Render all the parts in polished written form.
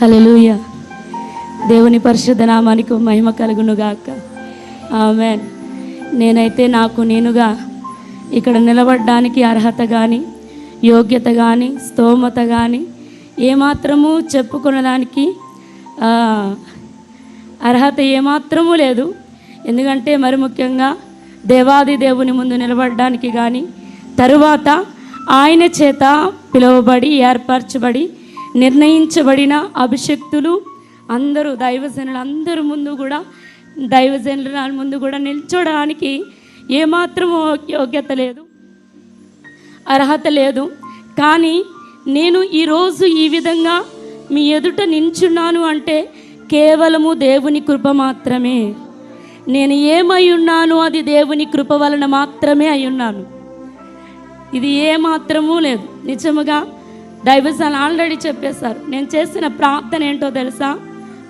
హల్లెలూయా. దేవుని పరిశుద్ధ నామానికి మహిమ కలుగును గాక. ఆమేన్. నేనైతే నాకు నేనుగా ఇక్కడ నిలబడడానికి అర్హత కానీ, యోగ్యత కానీ, స్తోమత కానీ ఏమాత్రము చెప్పుకునడానికి అర్హత ఏమాత్రము లేదు. ఎందుకంటే మరి ముఖ్యంగా దేవాది దేవుని ముందు నిలబడడానికి కానీ, తరువాత ఆయన చేత పిలువబడి ఏర్పరచబడి నిర్ణయించబడిన అభిషక్తులు అందరూ దైవజనులు అందరి ముందు కూడా దైవజనుల ముందు కూడా నిల్చోడానికి ఏమాత్రము యోగ్యత లేదు, అర్హత లేదు. కానీ నేను ఈరోజు ఈ విధంగా మీ ఎదుట నిల్చున్నాను అంటే కేవలము దేవుని కృప మాత్రమే. నేను ఏమై ఉన్నాను అది దేవుని కృప వలన మాత్రమే అయి ఉన్నాను. ఇది ఏమాత్రమూ లేదు. నిజముగా దైవజనులు ఆల్రెడీ చెప్పేశారు. నేను చేసిన ప్రార్థన ఏంటో తెలుసా?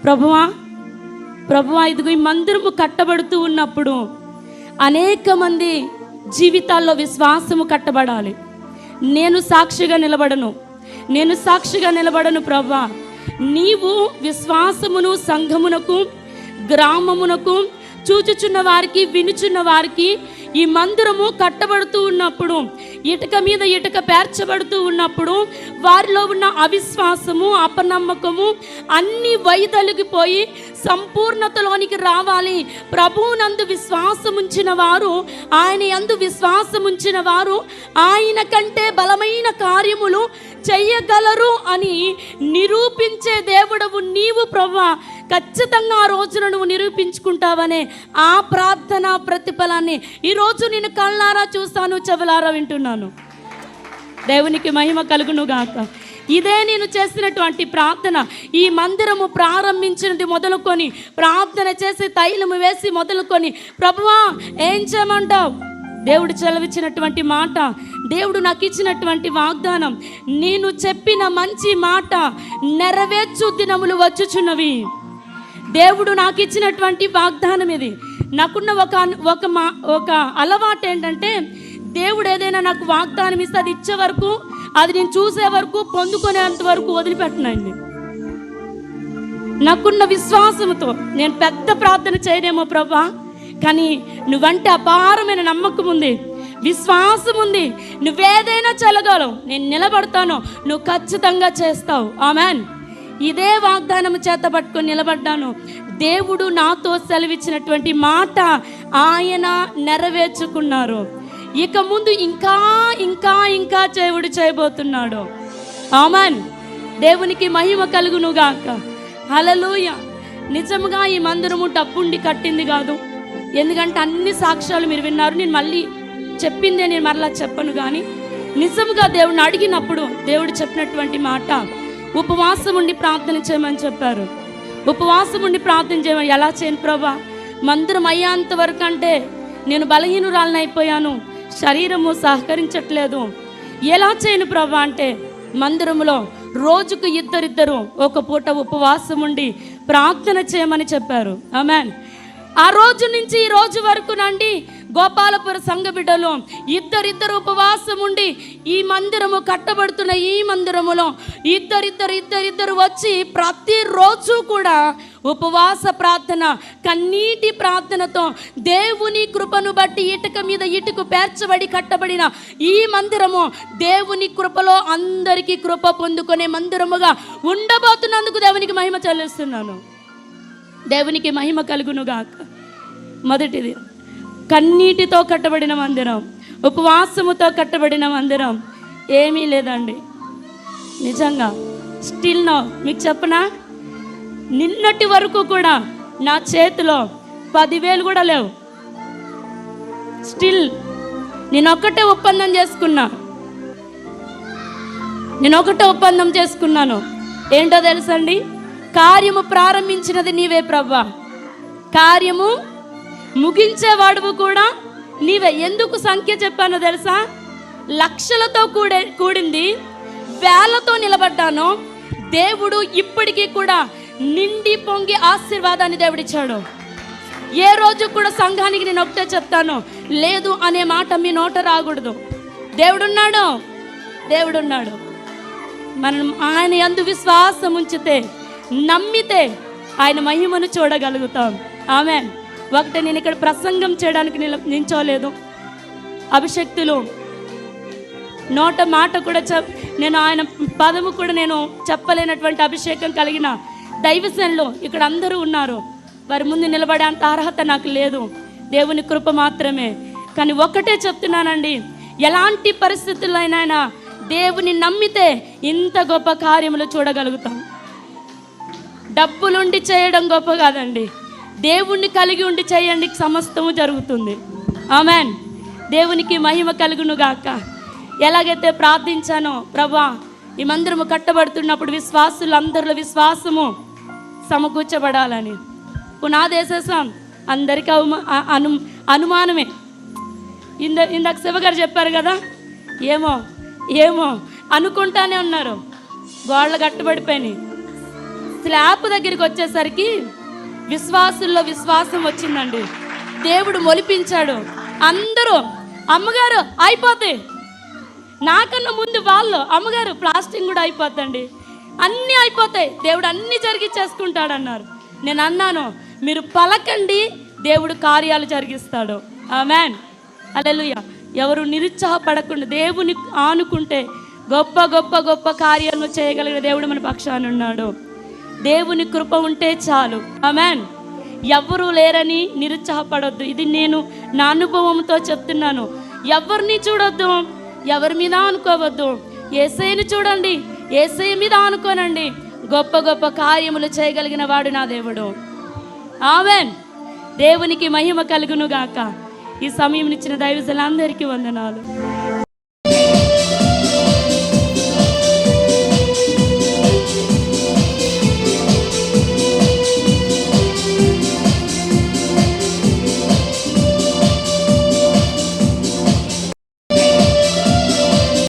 ప్రభువా ఇదిగో ఈ మందిరము కట్టబడుతూ ఉన్నప్పుడు అనేక మంది జీవితాల్లో విశ్వాసము కట్టబడాలి. నేను సాక్షిగా నిలబడను ప్రభువా. నీవు విశ్వాసమును సంఘమునకు గ్రామమునకు చూచుచున్న వారికి వినుచున్న వారికి ఈ మందిరము కట్టబడుతూ ఉన్నప్పుడు, ఇటుక మీద ఇటుక పేర్చబడుతూ ఉన్నప్పుడు వారిలో ఉన్న అవిశ్వాసము అపనమ్మకము అన్నీ వైదొలిగిపోయి సంపూర్ణతలోనికి రావాలి. ప్రభువునందు విశ్వాసముంచిన వారు, ఆయన యందు విశ్వాసముంచిన వారు ఆయన కంటే బలమైన కార్యములు చెయ్యగలరు అని నిరూపించే దేవుడవు నీవు ప్రభువా. ఖచ్చితంగా ఆ రోజున నువ్వు నిరూపించుకుంటావనే ఆ ప్రార్థన ప్రతిఫలాన్ని ఈరోజు నేను కళ్ళారా చూస్తాను, చెవులారా వింటున్నాను. దేవునికి మహిమ కలుగును గాక. ఇదే నేను చేసినటువంటి ప్రార్థన. ఈ మందిరము ప్రారంభించినది మొదలుకొని, ప్రార్థన చేసి తైలము వేసి మొదలుకొని, ప్రభువా ఏం చేయమంటావు? దేవుడు చెలవిచ్చినటువంటి మాట, దేవుడు నాకు ఇచ్చినటువంటి వాగ్దానం, నేను చెప్పిన మంచి మాట నెరవేర్చు దినములు వచ్చుచున్నవి. దేవుడు నాకు ఇచ్చినటువంటి వాగ్దానం ఇది. నాకున్న ఒక అలవాటు ఏంటంటే, దేవుడు ఏదైనా నాకు వాగ్దానం ఇస్తే అది ఇచ్చే వరకు, అది నేను చూసే వరకు, పొందుకునేంత వరకు వదిలిపెట్టనండి. నాకున్న విశ్వాసంతో నేను పెద్ద ప్రార్థన చేయనేమో ప్రభా, కానీ నువ్వంటే అపారమైన నమ్మకం ఉంది, విశ్వాసం ఉంది. నువ్వేదైనా చేయగలవు, నేను నిలబడతాను, నువ్వు ఖచ్చితంగా చేస్తావు. ఆమెన్. ఇదే వాగ్దానం చేత పట్టుకొని నిలబడ్డాను. దేవుడు నాతో సెలవిచ్చినటువంటి మాట ఆయన నెరవేర్చుకున్నారు. ఇక ముందు ఇంకా ఇంకా ఇంకా దేవుడు చేయబోతున్నాడు. ఆమెన్. దేవునికి మహిమ కలుగును గాక. హల్లెలూయా. నిజముగా ఈ మందిరము డబ్బుండి కట్టింది కాదు. ఎందుకంటే అన్ని సాక్ష్యాలు మీరు విన్నారు. నేను మళ్ళీ చెప్పిందే నేను మరలా చెప్పను. కానీ నిజముగా దేవుడిని అడిగినప్పుడు దేవుడు చెప్పినటువంటి మాట, ఉపవాసం ఉండి ప్రార్థన చేయమని చెప్పారు. ఉపవాసం ఉండి ప్రార్థన చేయమని. ఎలా చేయను ప్రభా? మందిరం అయ్యేంత వరకు అంటే నేను బలహీనురాలను అయిపోయాను, శరీరము సహకరించట్లేదు. ఎలా చేయను ప్రభా అంటే, మందిరములో రోజుకు ఇద్దరిద్దరు ఒక పూట ఉపవాసం ఉండి ప్రార్థన చేయమని చెప్పారు. ఆమెన్. ఆ రోజు నుంచి ఈ రోజు వరకు నండి గోపాలపుర సంఘ బిడ్డలు ఇద్దరిద్దరు ఉపవాసం ఉండి ఈ మందిరము కట్టబడుతున్న ఈ మందిరములో ఇద్దరిద్దరు వచ్చి ప్రతిరోజు కూడా ఉపవాస ప్రార్థన, కన్నీటి ప్రార్థనతో దేవుని కృపను బట్టి ఇటుక మీద ఇటుక పేర్చబడి కట్టబడిన ఈ మందిరము దేవుని కృపలో అందరికీ కృప పొందుకునే మందిరముగా ఉండబోతున్నందుకు దేవునికి మహిమ చెల్లిస్తున్నాను. దేవునికి మహిమ కలుగును గాక. మొదటిది, కన్నీటితో కట్టబడిన మందిరం, ఉపవాసముతో కట్టబడిన మందిరం. ఏమీ లేదండి నిజంగా. స్టిల్ నో మీకు చెప్పనా, నిన్నటి వరకు కూడా నా చేతిలో 10,000 కూడా లేవు. స్టిల్ నేను ఒకటే ఒప్పందం చేసుకున్నాను. ఏంటో తెలుసండి? కార్యము ప్రారంభించినది నీవే ప్రభా, కార్యము ముగించేవాడువు కూడా నీవే. ఎందుకు సంఖ్య చెప్పానో తెలుసా? లక్షలతో కూడింది, వేలతో నిలబడ్డాను. దేవుడు ఇప్పటికీ కూడా నిండి పొంగి ఆశీర్వాదాన్ని దేవుడిచ్చాడు. ఏ రోజు కూడా సంఘానికి నేను ఒకటే చెప్తాను, లేదు అనే మాట మీ నోట రాకూడదు. దేవుడున్నాడు. మనం ఆయన యందు విశ్వాసం ఉంచితే నమ్మితే ఆయన మహిమను చూడగలుగుతాం. ఆమేన్. ఒకటి, నేను ఇక్కడ ప్రసంగం చేయడానికి నించోలేదు. అభిషక్తులు నోట మాట కూడా నేను ఆయన పదము కూడా నేను చెప్పలేనటువంటి అభిషేకం కలిగిన దైవజనులు ఇక్కడ అందరూ ఉన్నారు. వారి ముందు నిలబడే అంత అర్హత నాకు లేదు, దేవుని కృప మాత్రమే. కానీ ఒకటే చెప్తున్నానండి, ఎలాంటి పరిస్థితుల్లోనైనా దేవుని నమ్మితే ఇంత గొప్ప కార్యములు చూడగలుగుతాం. డబ్బులుండి చేయడం గొప్ప కాదండి, దేవుణ్ణి కలిగి ఉండి చేయండి, సమస్తము జరుగుతుంది. ఆమేన్. దేవునికి మహిమ కలుగును గాక. ఎలాగైతే ప్రార్థించానో, ప్రభా ఈ మందిరము కట్టబడుతున్నప్పుడు విశ్వాసులందరిలో విశ్వాసము సమకూర్చబడాలని పునాదేశం అందరికీ అనుమానమే. ఇందాక శివగారు చెప్పారు కదా, ఏమో ఏమో అనుకుంటానే ఉన్నారు, గోడలు కట్టబడిపోయినాయి. స్లాబ్ దగ్గరికి వచ్చేసరికి విశ్వాసుల్లో విశ్వాసం వచ్చిందండి. దేవుడు మొలిపించాడు. అందరూ అమ్మగారు అయిపోతాయి, నాకన్నా ముందు వాళ్ళు అమ్మగారు ప్లాస్టింగ్ కూడా అయిపోతండి, అన్నీ అయిపోతాయి, దేవుడు అన్నీ జరిగించేసుకుంటాడన్నారు. నేను అన్నాను, మీరు పలకండి, దేవుడు కార్యాలు జరిగిస్తాడు. ఆమేన్. హల్లెలూయా. ఎవరు నిరుత్సాహపడకుండా దేవుని ఆనుకుంటే గొప్ప గొప్ప గొప్ప కార్యాలను చేయగలిగిన దేవుడు మన పక్షాన ఉన్నాడు. దేవుని కృప ఉంటే చాలు. ఆమేన్. ఎవరు లేరని నిరుత్సాహపడొద్దు. ఇది నేను నా అనుభవంతో చెప్తున్నాను. ఎవరిని చూడొద్దు, ఎవరి మీద అనుకోవద్దు. యేసయ్యను చూడండి, యేసయ్య మీద అనుకోనండి. గొప్ప గొప్ప కార్యములు చేయగలిగిన వాడు నా దేవుడు. ఆమేన్. దేవునికి మహిమ కలుగును గాక. ఈ సమయం ఇచ్చిన దైవజనులందరికీ వందనాలు.